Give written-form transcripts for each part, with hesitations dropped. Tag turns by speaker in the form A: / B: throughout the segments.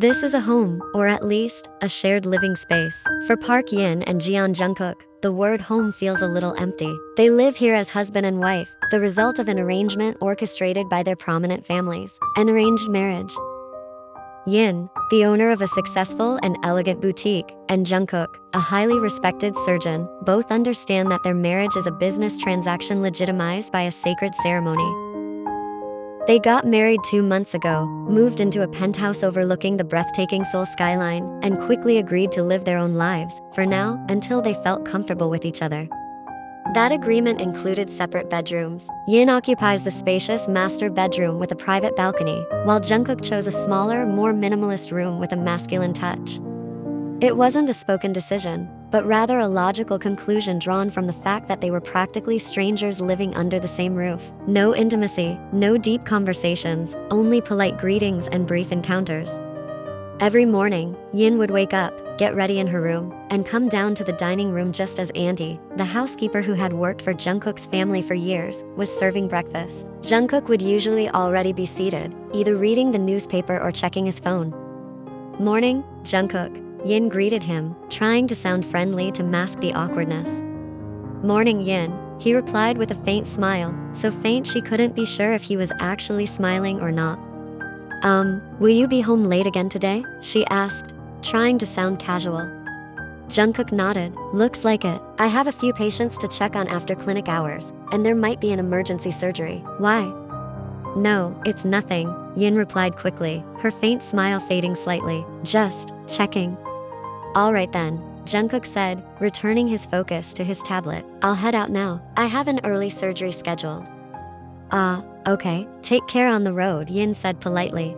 A: This is a home, or at least, a shared living space. For Park Yin and Jeon Jungkook, the word home feels a little empty. They live here as husband and wife, the result of an arrangement orchestrated by their prominent families. An arranged marriage. Yin, the owner of a successful and elegant boutique, and Jungkook, a highly respected surgeon, both understand that their marriage is a business transaction legitimized by a sacred ceremony. They got married 2 months ago, moved into a penthouse overlooking the breathtaking Seoul skyline, and quickly agreed to live their own lives, for now, until they felt comfortable with each other. That agreement included separate bedrooms. Yin occupies the spacious master bedroom with a private balcony, while Jungkook chose a smaller, more minimalist room with a masculine touch. It wasn't a spoken decision, but rather a logical conclusion drawn from the fact that they were practically strangers living under the same roof. No intimacy, no deep conversations, only polite greetings and brief encounters. Every morning, Yin would wake up, get ready in her room, and come down to the dining room just as Andy, the housekeeper who had worked for Jungkook's family for years, was serving breakfast. Jungkook would usually already be seated, either reading the newspaper or checking his phone. "Morning, Jungkook," Yin greeted him, trying to sound friendly to mask the awkwardness. "Morning, Yin," he replied with a faint smile, so faint she couldn't be sure if he was actually smiling or not. Will you be home late again today?" she asked, trying to sound casual. Jungkook nodded. "Looks like it. I have a few patients to check on after clinic hours, and there might be an emergency surgery." "Why?" "No, it's nothing," Yin replied quickly, her faint smile fading slightly. "Just checking." "All right then," Jungkook said, returning his focus to his tablet. "I'll head out now. I have an early surgery scheduled." Okay. Take care on the road," Yin said politely.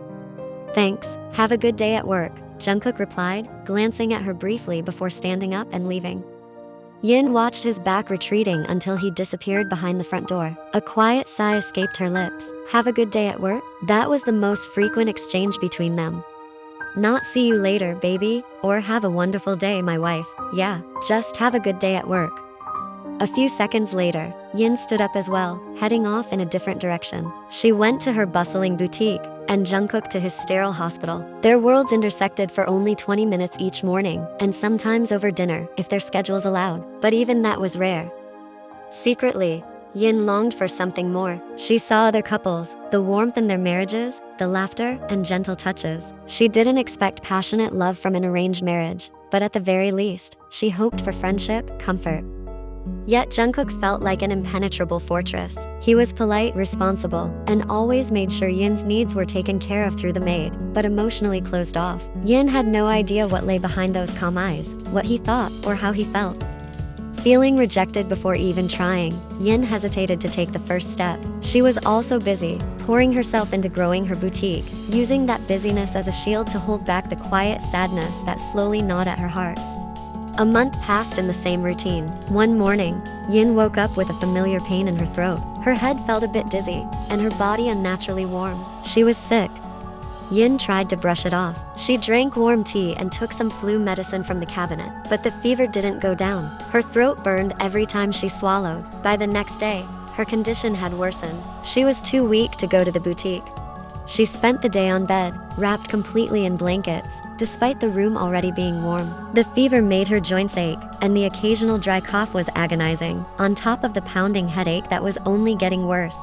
A: "Thanks. Have a good day at work," Jungkook replied, glancing at her briefly before standing up and leaving. Yin watched his back retreating until he disappeared behind the front door. A quiet sigh escaped her lips. "Have a good day at work?" That was the most frequent exchange between them. Not "see you later, baby," or "have a wonderful day, my wife." Yeah, just "have a good day at work." A few seconds later, Yin stood up as well, heading off in a different direction. She went to her bustling boutique, and Jungkook to his sterile hospital. Their worlds intersected for only 20 minutes each morning, and sometimes over dinner, if their schedules allowed. But even that was rare. Secretly, Yin longed for something more. She saw other couples, the warmth in their marriages, the laughter, and gentle touches. She didn't expect passionate love from an arranged marriage, but at the very least, she hoped for friendship, comfort. Yet Jungkook felt like an impenetrable fortress. He was polite, responsible, and always made sure Yin's needs were taken care of through the maid, but emotionally closed off. Yin had no idea what lay behind those calm eyes, what he thought, or how he felt. Feeling rejected before even trying, Yin hesitated to take the first step. She was also busy, pouring herself into growing her boutique, using that busyness as a shield to hold back the quiet sadness that slowly gnawed at her heart. A month passed in the same routine. One morning, Yin woke up with a familiar pain in her throat. Her head felt a bit dizzy, and her body unnaturally warm. She was sick. Yin tried to brush it off. She drank warm tea and took some flu medicine from the cabinet, but the fever didn't go down. Her throat burned every time she swallowed. By the next day, her condition had worsened. She was too weak to go to the boutique. She spent the day on bed, wrapped completely in blankets, despite the room already being warm. The fever made her joints ache, and the occasional dry cough was agonizing, on top of the pounding headache that was only getting worse.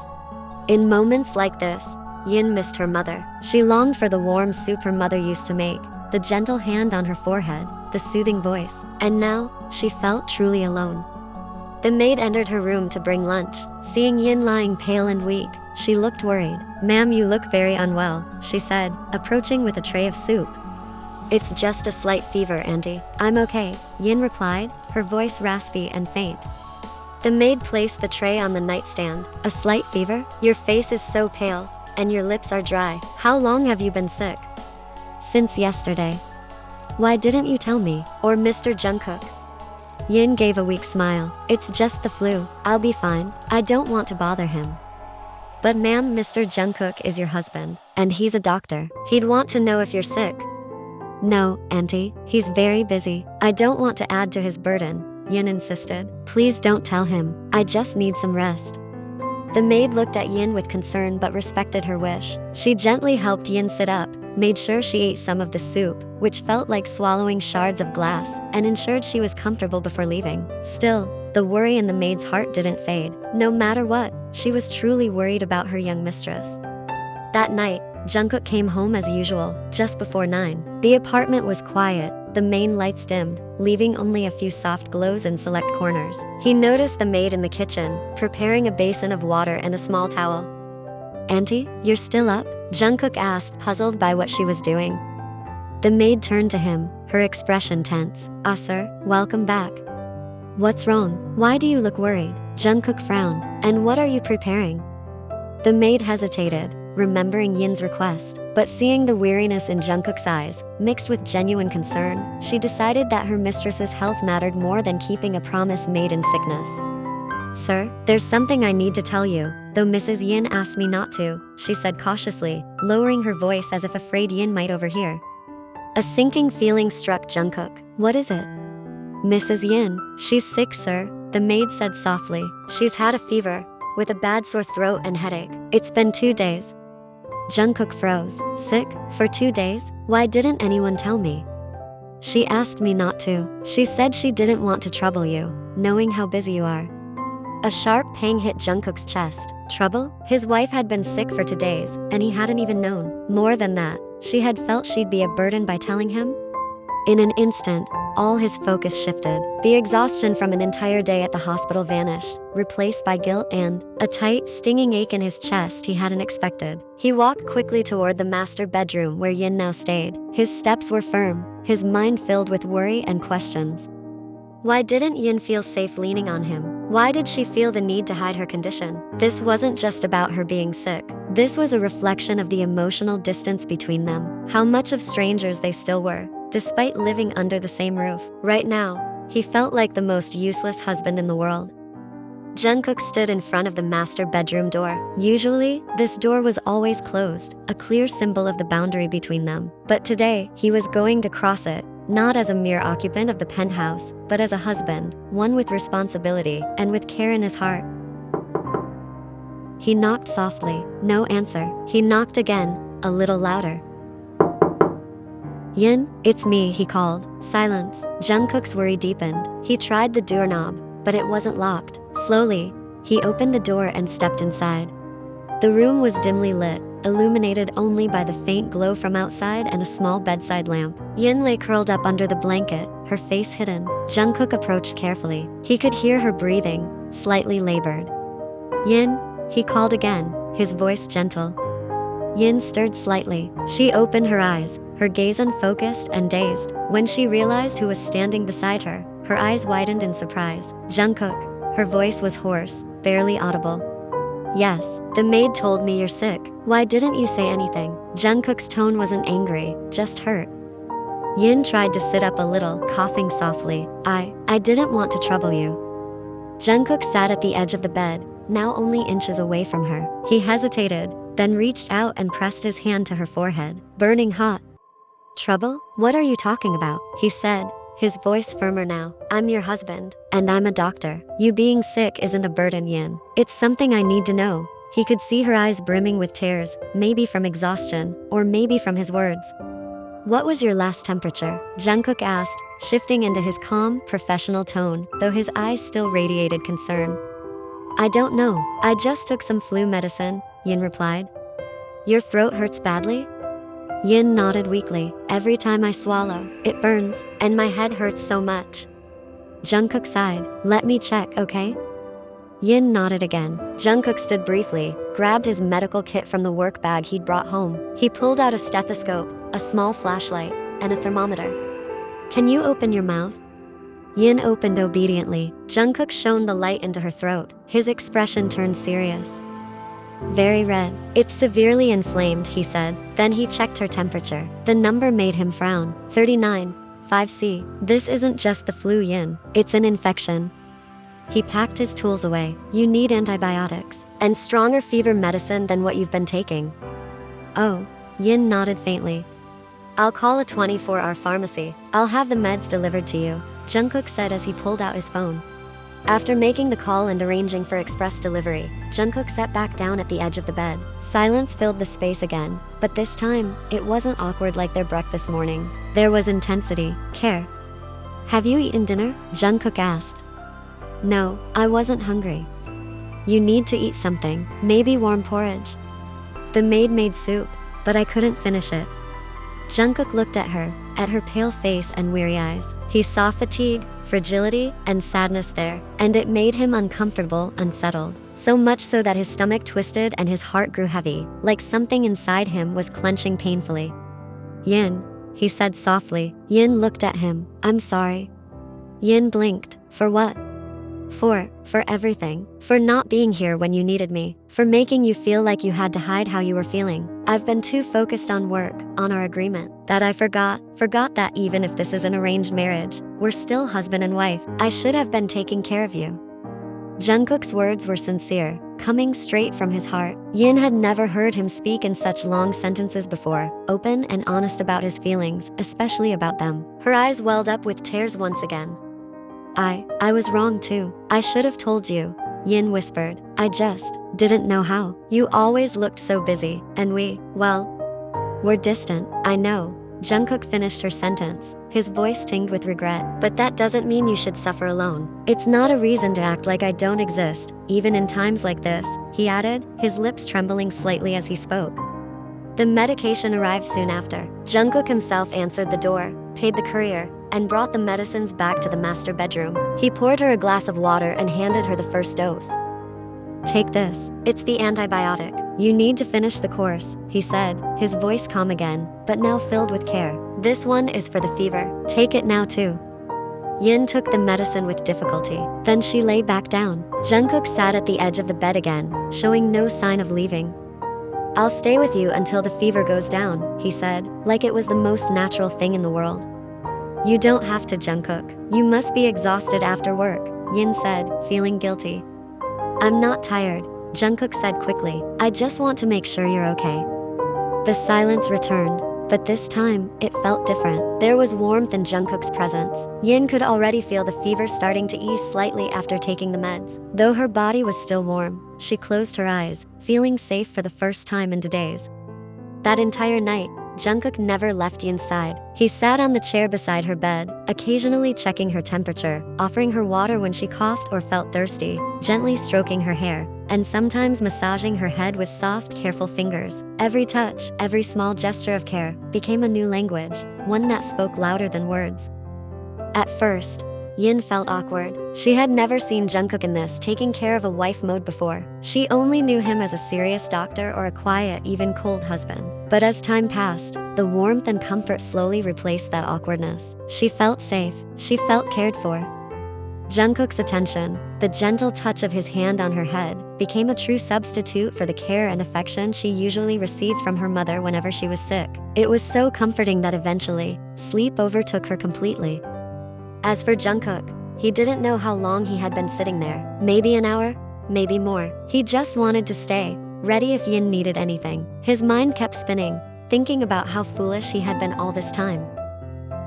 A: In moments like this, Yin missed her mother. She longed for the warm soup her mother used to make, the gentle hand on her forehead, the soothing voice. And now, she felt truly alone. The maid entered her room to bring lunch. Seeing Yin lying pale and weak, she looked worried. "Ma'am, you look very unwell," she said, approaching with a tray of soup. "It's just a slight fever, Auntie. I'm okay," Yin replied, her voice raspy and faint. The maid placed the tray on the nightstand. "A slight fever? Your face is so pale, and your lips are dry. How long have you been sick?" "Since yesterday." "Why didn't you tell me? Or Mr. Jungkook?" Yin gave a weak smile. "It's just the flu. I'll be fine. I don't want to bother him." "But ma'am, Mr. Jungkook is your husband, and he's a doctor. He'd want to know if you're sick." "No, Auntie, he's very busy. I don't want to add to his burden," Yin insisted. "Please don't tell him. I just need some rest." The maid looked at Yin with concern but respected her wish. She gently helped Yin sit up, made sure she ate some of the soup, which felt like swallowing shards of glass, and ensured she was comfortable before leaving. Still, the worry in the maid's heart didn't fade. No matter what, she was truly worried about her young mistress. That night, Jungkook came home as usual, just before 9. The apartment was quiet, the main lights dimmed, leaving only a few soft glows in select corners. He noticed the maid in the kitchen, preparing a basin of water and a small towel. "Auntie, you're still up?" Jungkook asked, puzzled by what she was doing. The maid turned to him, her expression tense. "Ah, sir, welcome back." "What's wrong? Why do you look worried?" Jungkook frowned. "And what are you preparing?" The maid hesitated, remembering Yin's request, but seeing the weariness in Jungkook's eyes, mixed with genuine concern, she decided that her mistress's health mattered more than keeping a promise made in sickness. "Sir, there's something I need to tell you, though Mrs. Yin asked me not to," she said cautiously, lowering her voice as if afraid Yin might overhear. A sinking feeling struck Jungkook. "What is it?" "Mrs. Yin, she's sick, sir," the maid said softly. "She's had a fever, with a bad sore throat and headache. It's been 2 days. Jungkook froze. "Sick? For 2 days? Why didn't anyone tell me?" "She asked me not to. She said she didn't want to trouble you, knowing how busy you are." A sharp pang hit Jungkook's chest. Trouble? His wife had been sick for 2 days, and he hadn't even known. More than that, she had felt she'd be a burden by telling him. In an instant, all his focus shifted. The exhaustion from an entire day at the hospital vanished, replaced by guilt and a tight, stinging ache in his chest he hadn't expected. He walked quickly toward the master bedroom where Yin now stayed. His steps were firm, his mind filled with worry and questions. Why didn't Yin feel safe leaning on him? Why did she feel the need to hide her condition? This wasn't just about her being sick. This was a reflection of the emotional distance between them, how much of strangers they still were, despite living under the same roof. Right now, he felt like the most useless husband in the world. Jungkook stood in front of the master bedroom door. Usually, this door was always closed, a clear symbol of the boundary between them. But today, he was going to cross it, not as a mere occupant of the penthouse, but as a husband, one with responsibility and with care in his heart. He knocked softly. No answer. He knocked again, a little louder. "Yin, it's me," he called. Silence. Jungkook's worry deepened. He tried the doorknob, but it wasn't locked. Slowly, he opened the door and stepped inside. The room was dimly lit, illuminated only by the faint glow from outside and a small bedside lamp. Yin lay curled up under the blanket, her face hidden. Jungkook approached carefully. He could hear her breathing, slightly labored. "Yin," he called again, his voice gentle. Yin stirred slightly. She opened her eyes, her gaze unfocused and dazed. When she realized who was standing beside her, her eyes widened in surprise. "Jungkook." Her voice was hoarse, barely audible. "Yes, the maid told me you're sick. Why didn't you say anything?" Jungkook's tone wasn't angry, just hurt. Yin tried to sit up a little, coughing softly. I didn't want to trouble you." Jungkook sat at the edge of the bed, now only inches away from her. He hesitated, then reached out and pressed his hand to her forehead, burning hot. "Trouble? What are you talking about?" he said, his voice firmer now. "I'm your husband, and I'm a doctor. You being sick isn't a burden, Yin. It's something I need to know." He could see her eyes brimming with tears, maybe from exhaustion, or maybe from his words. "What was your last temperature?" Jungkook asked, shifting into his calm, professional tone, though his eyes still radiated concern. "I don't know. I just took some flu medicine," Yin replied. "Your throat hurts badly?" Yin nodded weakly. "Every time I swallow, it burns, and my head hurts so much." Jungkook sighed. "Let me check, okay?" Yin nodded again. Jungkook stood briefly, grabbed his medical kit from the work bag he'd brought home. He pulled out a stethoscope, a small flashlight, and a thermometer. "Can you open your mouth?" Yin opened obediently. Jungkook shone the light into her throat. His expression turned serious. "Very red. It's severely inflamed," he said. Then he checked her temperature. The number made him frown. 39.5°C. "This isn't just the flu, Yin. It's an infection." He packed his tools away. "You need antibiotics, and stronger fever medicine than what you've been taking." "Oh," Yin nodded faintly. "I'll call a 24-hour pharmacy. I'll have the meds delivered to you," Jungkook said as he pulled out his phone. After making the call and arranging for express delivery, Jungkook sat back down at the edge of the bed. Silence filled the space again, but this time, it wasn't awkward like their breakfast mornings. There was intensity, care. "Have you eaten dinner?" Jungkook asked. "No, I wasn't hungry." "You need to eat something, maybe warm porridge." "The maid made soup, but I couldn't finish it." Jungkook looked at her pale face and weary eyes. He saw fatigue, fragility, and sadness there, and it made him uncomfortable, unsettled. So much so that his stomach twisted and his heart grew heavy, like something inside him was clenching painfully. "Yin," he said softly. Yin looked at him. "I'm sorry." Yin blinked. "For what?" For everything. For not being here when you needed me. For making you feel like you had to hide how you were feeling. I've been too focused on work, on our agreement, that I forgot that even if this is an arranged marriage, we're still husband and wife. I should have been taking care of you." Jungkook's words were sincere, coming straight from his heart. Yin had never heard him speak in such long sentences before, open and honest about his feelings, especially about them. Her eyes welled up with tears once again. I was wrong too. I should have told you," Yin whispered. "I just didn't know how. You always looked so busy, and we're distant." "I know." Jungkook finished her sentence, his voice tinged with regret. "But that doesn't mean you should suffer alone. It's not a reason to act like I don't exist, even in times like this," he added, his lips trembling slightly as he spoke. The medication arrived soon after. Jungkook himself answered the door, paid the courier, and brought the medicines back to the master bedroom. He poured her a glass of water and handed her the first dose. "Take this. It's the antibiotic. You need to finish the course," he said, his voice calm again, but now filled with care. "This one is for the fever. Take it now too." Yin took the medicine with difficulty. Then she lay back down. Jungkook sat at the edge of the bed again, showing no sign of leaving. "I'll stay with you until the fever goes down," he said, like it was the most natural thing in the world. "You don't have to, Jungkook. You must be exhausted after work," Yin said, feeling guilty. "I'm not tired," Jungkook said quickly. "I just want to make sure you're okay." The silence returned, but this time, it felt different. There was warmth in Jungkook's presence. Yin could already feel the fever starting to ease slightly after taking the meds. Though her body was still warm, she closed her eyes, feeling safe for the first time in days. That entire night, Jungkook never left Yin's side. He sat on the chair beside her bed, occasionally checking her temperature, offering her water when she coughed or felt thirsty, gently stroking her hair, and sometimes massaging her head with soft, careful fingers. Every touch, every small gesture of care, became a new language, one that spoke louder than words. At first, Yin felt awkward. She had never seen Jungkook in this taking care of a wife mode before. She only knew him as a serious doctor or a quiet, even cold husband. But as time passed, the warmth and comfort slowly replaced that awkwardness. She felt safe. She felt cared for. Jungkook's attention, the gentle touch of his hand on her head, became a true substitute for the care and affection she usually received from her mother whenever she was sick. It was so comforting that eventually, sleep overtook her completely. As for Jungkook, he didn't know how long he had been sitting there. Maybe an hour, maybe more. He just wanted to stay, ready if Yin needed anything. His mind kept spinning, thinking about how foolish he had been all this time.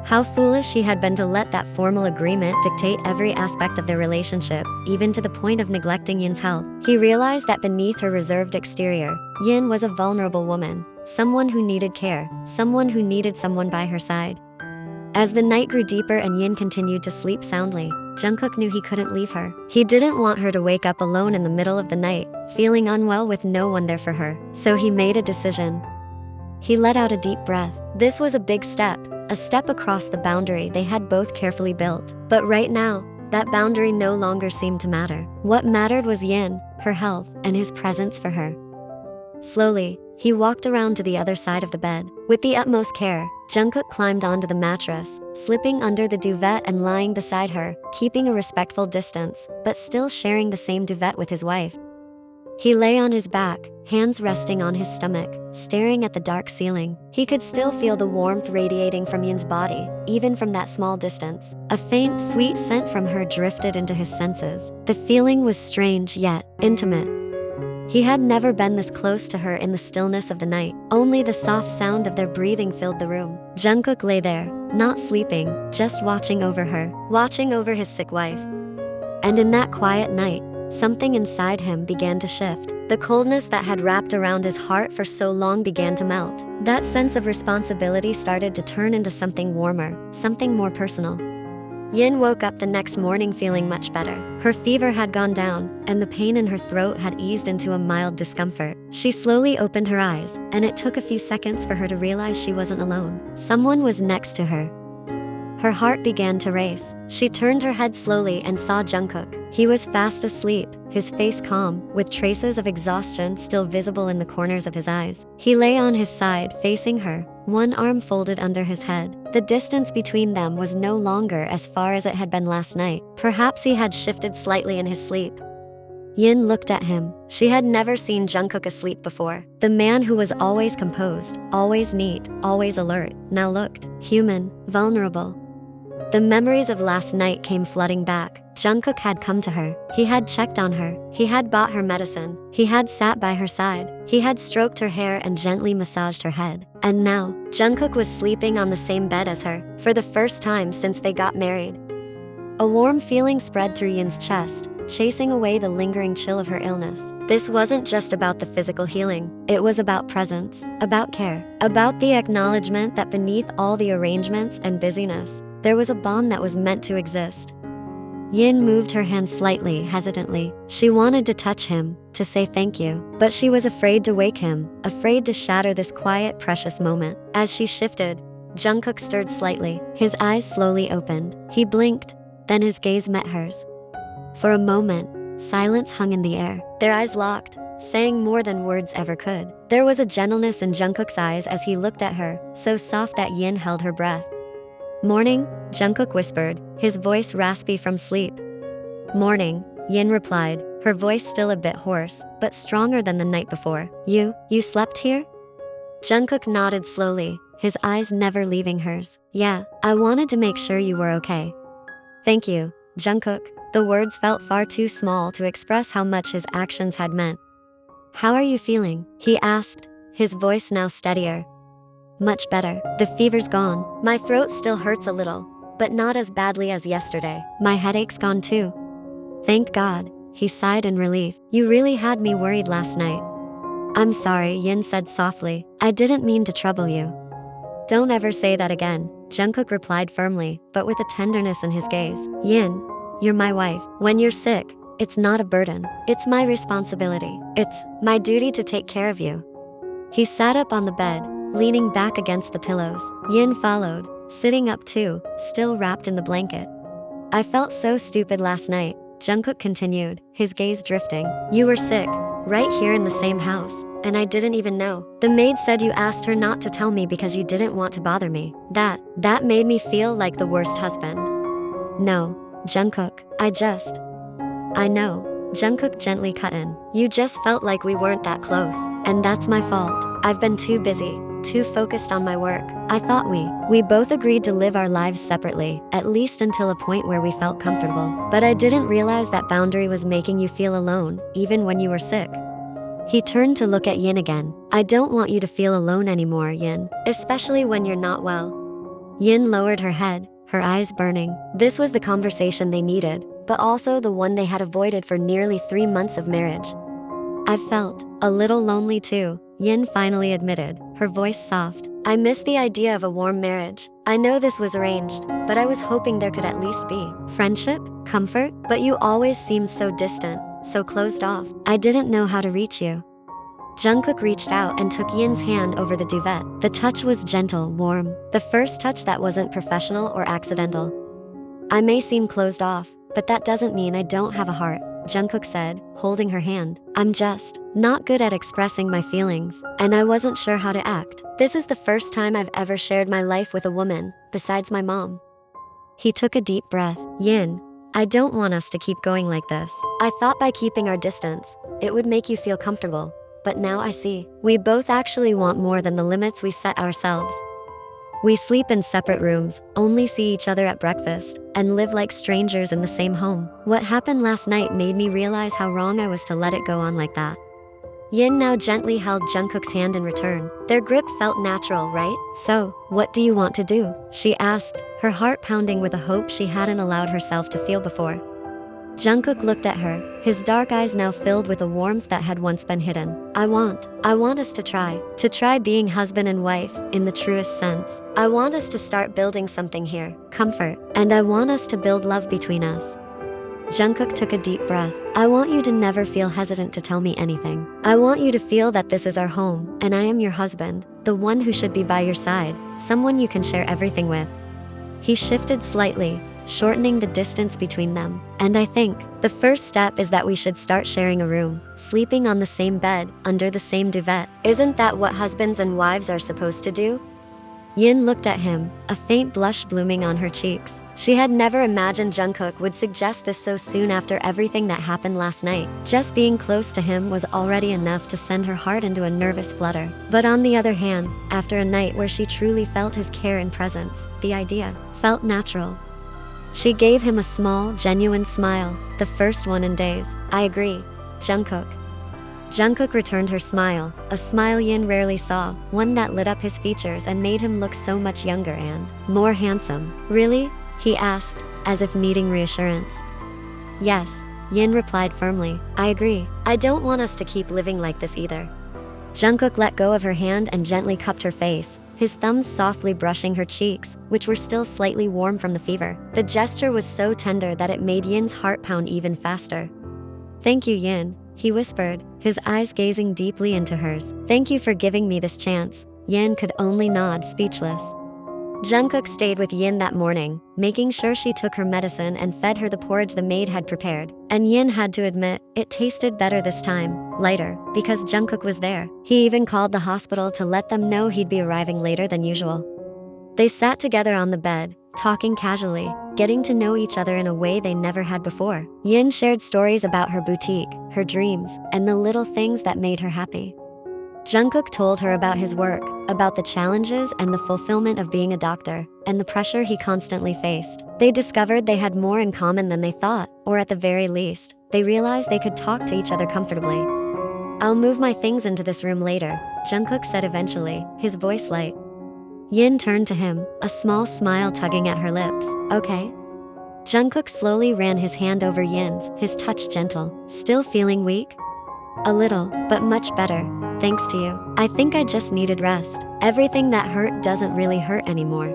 A: How foolish he had been to let that formal agreement dictate every aspect of their relationship, even to the point of neglecting Yin's health. He realized that beneath her reserved exterior, Yin was a vulnerable woman, someone who needed care, someone who needed someone by her side. As the night grew deeper and Yin continued to sleep soundly, Jungkook knew he couldn't leave her. He didn't want her to wake up alone in the middle of the night, feeling unwell with no one there for her. So he made a decision. He let out a deep breath. This was a big step, a step across the boundary they had both carefully built. But right now, that boundary no longer seemed to matter. What mattered was Yin, her health, and his presence for her. Slowly, he walked around to the other side of the bed. With the utmost care, Jungkook climbed onto the mattress, slipping under the duvet and lying beside her, keeping a respectful distance, but still sharing the same duvet with his wife. He lay on his back, hands resting on his stomach, staring at the dark ceiling. He could still feel the warmth radiating from Yin's body, even from that small distance. A faint, sweet scent from her drifted into his senses. The feeling was strange yet intimate. He had never been this close to her in the stillness of the night. Only the soft sound of their breathing filled the room. Jungkook lay there, not sleeping, just watching over her, watching over his sick wife. And in that quiet night, something inside him began to shift. The coldness that had wrapped around his heart for so long began to melt. That sense of responsibility started to turn into something warmer, something more personal. Yin woke up the next morning feeling much better. Her fever had gone down, and the pain in her throat had eased into a mild discomfort. She slowly opened her eyes, and it took a few seconds for her to realize she wasn't alone. Someone was next to her. Her heart began to race. She turned her head slowly and saw Jungkook. He was fast asleep, his face calm, with traces of exhaustion still visible in the corners of his eyes. He lay on his side, facing her, one arm folded under his head. The distance between them was no longer as far as it had been last night. Perhaps he had shifted slightly in his sleep. Yin looked at him. She had never seen Jungkook asleep before. The man who was always composed, always neat, always alert, now looked human, vulnerable. The memories of last night came flooding back. Jungkook had come to her. He had checked on her. He had bought her medicine. He had sat by her side. He had stroked her hair and gently massaged her head. And now, Jungkook was sleeping on the same bed as her, for the first time since they got married. A warm feeling spread through Yin's chest, chasing away the lingering chill of her illness. This wasn't just about the physical healing. It was about presence, about care, about the acknowledgement that beneath all the arrangements and busyness, there was a bond that was meant to exist. Yin moved her hand slightly, hesitantly. She wanted to touch him, to say thank you, but she was afraid to wake him, afraid to shatter this quiet, precious moment. As she shifted, Jungkook stirred slightly. His eyes slowly opened. He blinked, then his gaze met hers. For a moment, silence hung in the air. Their eyes locked, saying more than words ever could. There was a gentleness in Jungkook's eyes as he looked at her, so soft that Yin held her breath. "Morning," Jungkook whispered, his voice raspy from sleep. "Morning," Yin replied, her voice still a bit hoarse, but stronger than the night before. You slept here?" Jungkook nodded slowly, his eyes never leaving hers. "Yeah, I wanted to make sure you were okay." "Thank you, Jungkook." The words felt far too small to express how much his actions had meant. "How are you feeling?" he asked, his voice now steadier. "Much better. The fever's gone. My throat still hurts a little, but not as badly as yesterday. My headache's gone too." "Thank God," he sighed in relief. "You really had me worried last night." "I'm sorry," Yin said softly. "I didn't mean to trouble you." "Don't ever say that again," Jungkook replied firmly, but with a tenderness in his gaze. "Yin, you're my wife. When you're sick, it's not a burden. It's my responsibility. It's my duty to take care of you." He sat up on the bed, leaning back against the pillows. Yin followed, sitting up too, still wrapped in the blanket. "I felt so stupid last night," Jungkook continued, his gaze drifting. "You were sick, right here in the same house, and I didn't even know. The maid said you asked her not to tell me because you didn't want to bother me. That made me feel like the worst husband." "No, Jungkook, I know," Jungkook gently cut in. "You just felt like we weren't that close, and that's my fault. I've been too busy, too focused on my work. I thought we both agreed to live our lives separately, at least until a point where we felt comfortable. But I didn't realize that boundary was making you feel alone, even when you were sick." He turned to look at Yin again. "I don't want you to feel alone anymore, Yin, especially when you're not well." Yin lowered her head, her eyes burning. This was the conversation they needed, but also the one they had avoided for nearly 3 months of marriage. "I felt a little lonely too," Yin finally admitted, her voice soft. "I miss the idea of a warm marriage. I know this was arranged, but I was hoping there could at least be friendship, comfort, but you always seemed so distant, so closed off. I didn't know how to reach you." Jungkook reached out and took Yin's hand over the duvet. The touch was gentle, warm, the first touch that wasn't professional or accidental. "I may seem closed off, but that doesn't mean I don't have a heart," Jungkook said, holding her hand. "I'm just not good at expressing my feelings, and I wasn't sure how to act. This is the first time I've ever shared my life with a woman, besides my mom." He took a deep breath. "Yin, I don't want us to keep going like this. I thought by keeping our distance, it would make you feel comfortable, but now I see. We both actually want more than the limits we set ourselves. We sleep in separate rooms, only see each other at breakfast, and live like strangers in the same home. What happened last night made me realize how wrong I was to let it go on like that." Yin now gently held Jungkook's hand in return. Their grip felt natural, right? "So, what do you want to do?" she asked, her heart pounding with a hope she hadn't allowed herself to feel before. Jungkook looked at her, his dark eyes now filled with a warmth that had once been hidden. I want us to try being husband and wife in the truest sense. I want us to start building something here, comfort, and I want us to build love between us. Jungkook took a deep breath. I want you to never feel hesitant to tell me anything. I want you to feel that this is our home, and I am your husband, the one who should be by your side, someone you can share everything with. He shifted slightly, shortening the distance between them. And I think the first step is that we should start sharing a room, sleeping on the same bed, under the same duvet. Isn't that what husbands and wives are supposed to do? Yin looked at him, a faint blush blooming on her cheeks. She had never imagined Jungkook would suggest this so soon after everything that happened last night. Just being close to him was already enough to send her heart into a nervous flutter. But on the other hand, after a night where she truly felt his care and presence, the idea felt natural. She gave him a small, genuine smile, the first one in days. I agree, Jungkook. Jungkook returned her smile, a smile Yin rarely saw, one that lit up his features and made him look so much younger and more handsome. Really? He asked, as if needing reassurance. Yes, Yin replied firmly. I agree. I don't want us to keep living like this either. Jungkook let go of her hand and gently cupped her face, his thumbs softly brushing her cheeks, which were still slightly warm from the fever. The gesture was so tender that it made Yin's heart pound even faster. Thank you, Yin, he whispered, his eyes gazing deeply into hers. Thank you for giving me this chance. Yin could only nod, speechless. Jungkook stayed with Yin that morning, making sure she took her medicine and fed her the porridge the maid had prepared. And Yin had to admit, it tasted better this time, lighter, because Jungkook was there. He even called the hospital to let them know he'd be arriving later than usual. They sat together on the bed, talking casually, getting to know each other in a way they never had before. Yin shared stories about her boutique, her dreams, and the little things that made her happy. Jungkook told her about his work, about the challenges and the fulfillment of being a doctor, and the pressure he constantly faced. They discovered they had more in common than they thought, or at the very least, they realized they could talk to each other comfortably. I'll move my things into this room later, Jungkook said eventually, his voice light. Yin turned to him, a small smile tugging at her lips. Okay? Jungkook slowly ran his hand over Yin's, his touch gentle. Still feeling weak? A little, but much better. Thanks to you. I think I just needed rest. Everything that hurt doesn't really hurt anymore.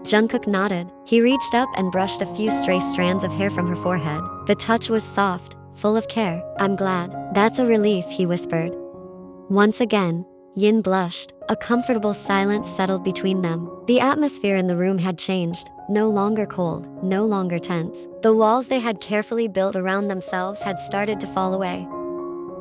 A: Jungkook nodded. He reached up and brushed a few stray strands of hair from her forehead. The touch was soft, full of care. I'm glad. That's a relief, he whispered. Once again, Yin blushed. A comfortable silence settled between them. The atmosphere in the room had changed. No longer cold, no longer tense. The walls they had carefully built around themselves had started to fall away.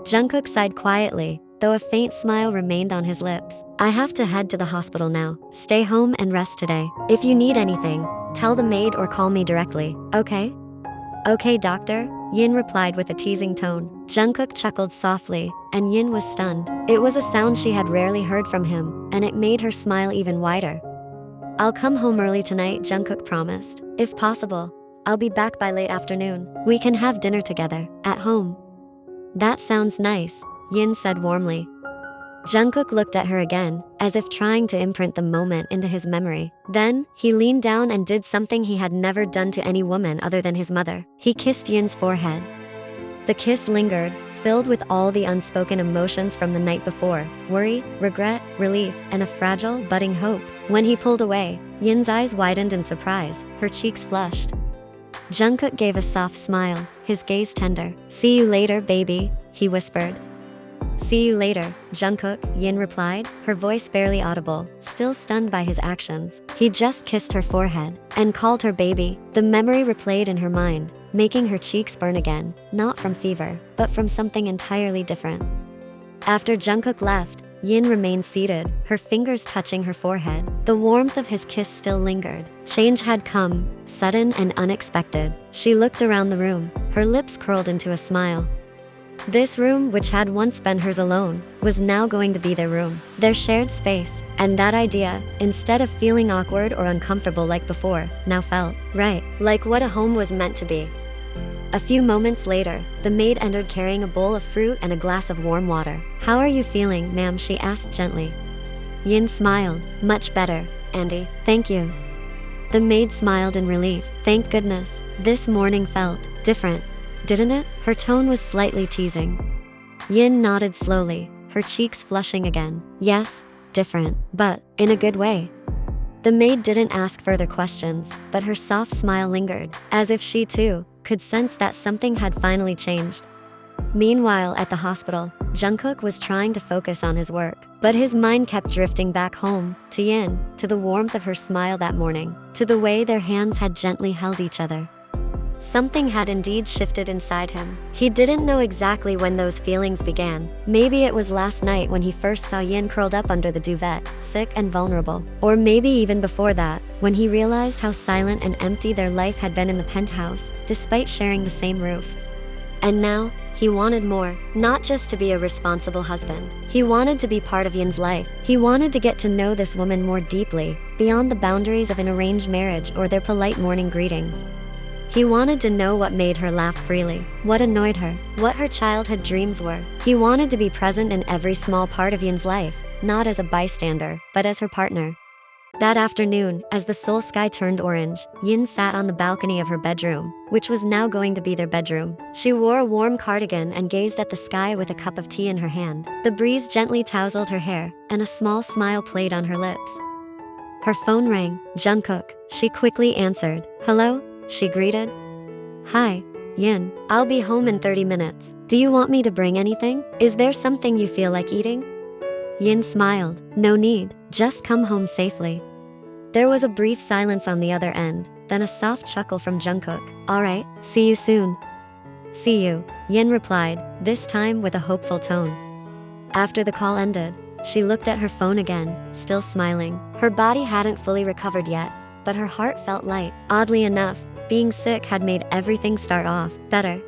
A: Jungkook sighed quietly, though a faint smile remained on his lips. I have to head to the hospital now. Stay home and rest today. If you need anything, tell the maid or call me directly, okay? Okay, doctor, Yin replied with a teasing tone. Jungkook chuckled softly, and Yin was stunned. It was a sound she had rarely heard from him, and it made her smile even wider. I'll come home early tonight, Jungkook promised. If possible, I'll be back by late afternoon. We can have dinner together, at home. That sounds nice, Yin said warmly. Jungkook looked at her again, as if trying to imprint the moment into his memory. Then, he leaned down and did something he had never done to any woman other than his mother. He kissed Yin's forehead. The kiss lingered, filled with all the unspoken emotions from the night before, worry, regret, relief, and a fragile, budding hope. When he pulled away, Yin's eyes widened in surprise, her cheeks flushed. Jungkook gave a soft smile, his gaze tender. See you later, baby, he whispered. See you later, Jungkook, Yin replied, her voice barely audible, still stunned by his actions. He just kissed her forehead and called her baby. The memory replayed in her mind, making her cheeks burn again, not from fever, but from something entirely different. After Jungkook left, Yin remained seated, her fingers touching her forehead. The warmth of his kiss still lingered. Change had come, sudden and unexpected. She looked around the room, her lips curled into a smile. This room, which had once been hers alone, was now going to be their room, their shared space. And that idea, instead of feeling awkward or uncomfortable like before, now felt right, like what a home was meant to be. A few moments later, the maid entered carrying a bowl of fruit and a glass of warm water. How are you feeling, ma'am? She asked gently. Yin smiled. Much better, Andy. Thank you. The maid smiled in relief. Thank goodness. This morning felt different. didn't it? Her tone was slightly teasing. Yin nodded slowly, her cheeks flushing again. Yes, different, but in a good way. The maid didn't ask further questions, but her soft smile lingered, as if she too could sense that something had finally changed. Meanwhile, at the hospital, Jungkook was trying to focus on his work, but his mind kept drifting back home, to Yin, to the warmth of her smile that morning, to the way their hands had gently held each other. Something had indeed shifted inside him. He didn't know exactly when those feelings began. Maybe it was last night when he first saw Yin curled up under the duvet, sick and vulnerable. Or maybe even before that, when he realized how silent and empty their life had been in the penthouse, despite sharing the same roof. And now, he wanted more, not just to be a responsible husband. He wanted to be part of Yin's life. He wanted to get to know this woman more deeply, beyond the boundaries of an arranged marriage or their polite morning greetings. He wanted to know what made her laugh freely, what annoyed her, what her childhood dreams were. He wanted to be present in every small part of Yin's life, not as a bystander, but as her partner. That afternoon, as the Seoul sky turned orange, Yin sat on the balcony of her bedroom, which was now going to be their bedroom. She wore a warm cardigan and gazed at the sky with a cup of tea in her hand. The breeze gently tousled her hair, and a small smile played on her lips. Her phone rang. Jungkook. She quickly answered. Hello? She greeted. Hi, Yin. I'll be home in 30 minutes. Do you want me to bring anything? Is there something you feel like eating? Yin smiled. No need, just come home safely. There was a brief silence on the other end, then a soft chuckle from Jungkook. Alright, see you soon. See you, Yin replied, this time with a hopeful tone. After the call ended, she looked at her phone again, still smiling. Her body hadn't fully recovered yet, but her heart felt light. Oddly enough, being sick had made everything start off better.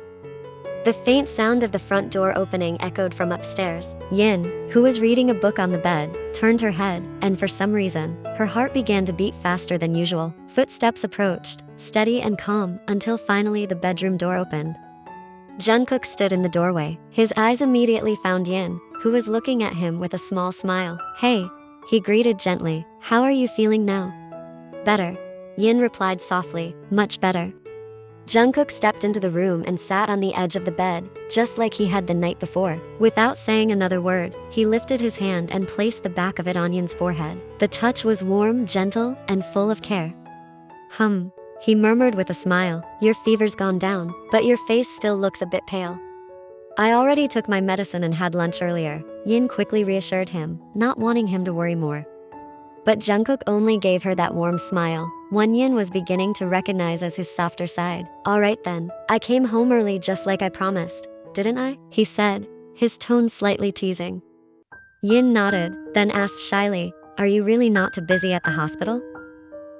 A: The faint sound of the front door opening echoed from upstairs. Yin, who was reading a book on the bed, turned her head, and for some reason, her heart began to beat faster than usual. Footsteps approached, steady and calm, until finally the bedroom door opened. Jungkook stood in the doorway. His eyes immediately found Yin, who was looking at him with a small smile. Hey, he greeted gently. How are you feeling now? Better, Yin replied softly. Much better. Jungkook stepped into the room and sat on the edge of the bed, just like he had the night before. Without saying another word, he lifted his hand and placed the back of it on Yin's forehead. The touch was warm, gentle, and full of care. He murmured with a smile. Your fever's gone down, but your face still looks a bit pale. I already took my medicine and had lunch earlier, Yin quickly reassured him, not wanting him to worry more. But Jungkook only gave her that warm smile, one Yin was beginning to recognize as his softer side. Alright then, I came home early just like I promised, didn't I? He said, his tone slightly teasing. Yin nodded, then asked shyly, are you really not too busy at the hospital?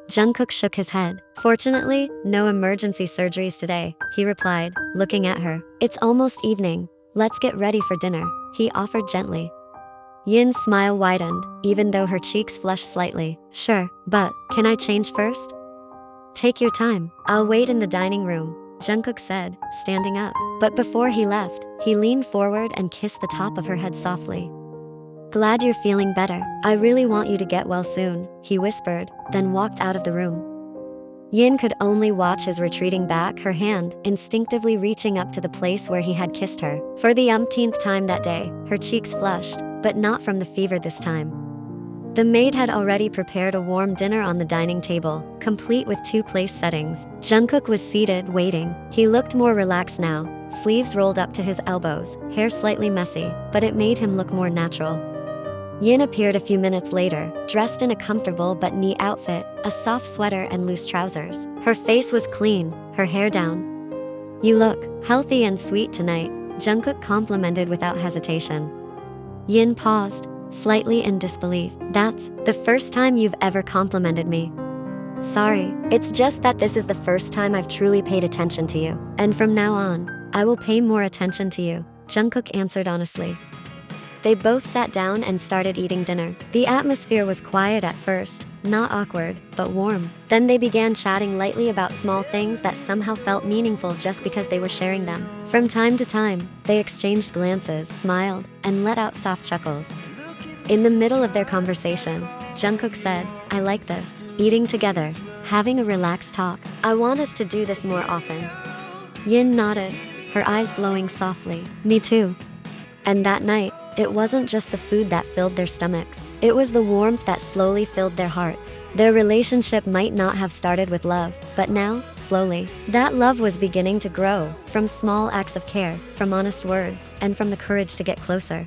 A: Jungkook shook his head. Fortunately, no emergency surgeries today, he replied, looking at her. It's almost evening, let's get ready for dinner, he offered gently. Yin's smile widened, even though her cheeks flushed slightly. Sure, but can I change first? Take your time, I'll wait in the dining room, Jungkook said, standing up. But before he left, he leaned forward and kissed the top of her head softly. Glad you're feeling better. I really want you to get well soon, he whispered, then walked out of the room. Yin could only watch his retreating back, her hand instinctively reaching up to the place where he had kissed her. For the umpteenth time that day, her cheeks flushed, but not from the fever this time. The maid had already prepared a warm dinner on the dining table, complete with 2 place settings. Jungkook was seated, waiting. He looked more relaxed now, sleeves rolled up to his elbows, hair slightly messy, but it made him look more natural. Yin appeared a few minutes later, dressed in a comfortable but neat outfit, a soft sweater and loose trousers. Her face was clean, her hair down. You look healthy and sweet tonight, Jungkook complimented without hesitation. Yin paused, slightly in disbelief. That's the first time you've ever complimented me. Sorry, it's just that this is the first time I've truly paid attention to you. And from now on, I will pay more attention to you, Jungkook answered honestly. They both sat down and started eating dinner. The atmosphere was quiet at first, not awkward, but warm. Then they began chatting lightly about small things that somehow felt meaningful just because they were sharing them. From time to time, they exchanged glances, smiled, and let out soft chuckles. In the middle of their conversation, Jungkook said, I like this. Eating together, having a relaxed talk. I want us to do this more often. Yin nodded, her eyes glowing softly. "Me too." And that night, it wasn't just the food that filled their stomachs. It was the warmth that slowly filled their hearts. Their relationship might not have started with love, but now, slowly, that love was beginning to grow, from small acts of care, from honest words, and from the courage to get closer.